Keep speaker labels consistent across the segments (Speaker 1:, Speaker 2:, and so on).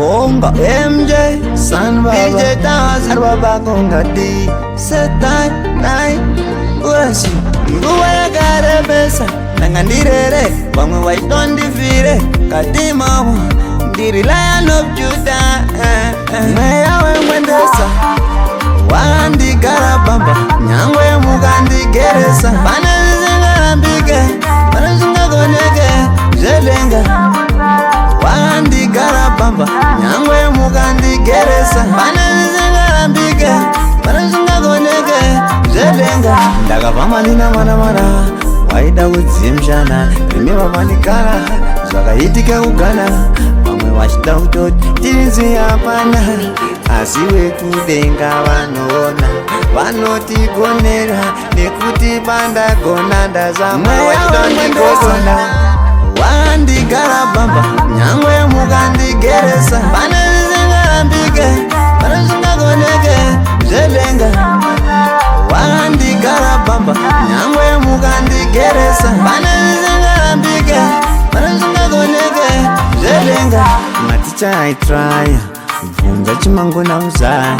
Speaker 1: konga MJ San Baba DJ Taz Baba konga D Setai Nai Urashi Nguwa ya karebesa Nangandirere Bangwe waitondifire Katima Ndiri Lion of Judah Meyawe mwendesa Wandi Karabamba Nyangwe Mugandi Geresa Panezingambike Panezingagonyeke Zelenga Wandi Karabamba Nyangwe Mugandi Geresa Panezingambike Panezingagonyeke Zelenga Ndakavama nina mana Waida udzimshana Rimeva manikara Zvakaitike ugana Vamwe vachida kutoti Tizi hapana Asi wekudenga vanoona Vanotigonera Nekuti bandagona Ndazama wachidondigogona Wandi Karabamba Nyangwe Mugandi Geresa Panezingambike Panezingagonyeke Zelenga Wandi Karabamba Nyangwe Mugandi Geresa Panezingambike Panezingagonyeke Zelenga Maticha I try Mvunza chimango na uzaya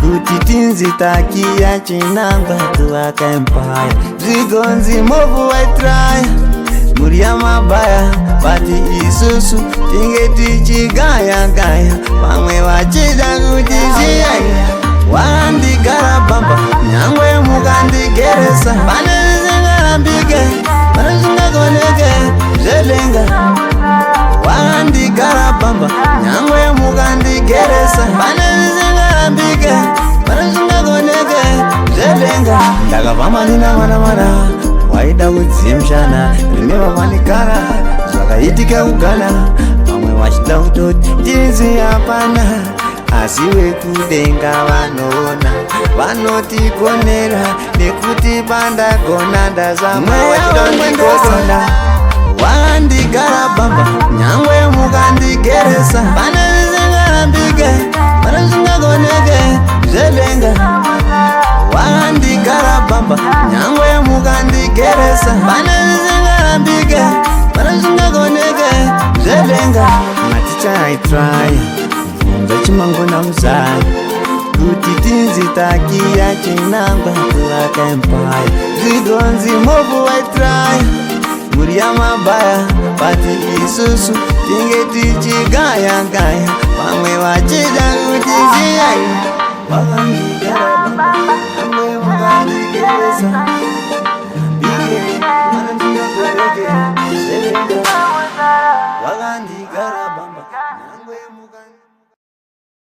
Speaker 1: Kuti tinzi takia chinangwa Tuwaka empire Zigonzi movu I try Muria mabaya Pati isusu Tingeti chigaya gaya Pamwe wachida kutishia Wandi Karabamba Nyangwe Mugandi Geresa Panezingambike Panezingagonyeke Zelenga Wandi Karabamba Nyangwe Mugandi Geresa Panezingambike Panezingagonyeke Zelenga Ndakavama nina mana Waida udzimshana Rimeva manikara Zvakaitike ugana Vamwe vachida kutoti Tizi hapana Asi wekudenga vanoona Vanotigonera Nekuti bandagona Ndazama wachidondigogona Wandi Karabamba Nyangwe Mugandi Geresa Panezingambike Panezingagonyeke Zelenga Wandi Karabamba Nyangwe Mugandi Geresa Panezingambike Panezingagonyeke Zelenga Maticha I try Mvunza chimango na uzaya Kuti tinzi takia chinangwa Tuwaka empire Zigonzi movu I try Muria mabaya Pati isusu Tingeti chigaya gaya Pamwe wachida kutishia Wandi Karabamba Nyangwe Mugandi Geresa Bige Panezingagonyeke Zelenga Wandi Karabamba Nyangwe Mugandi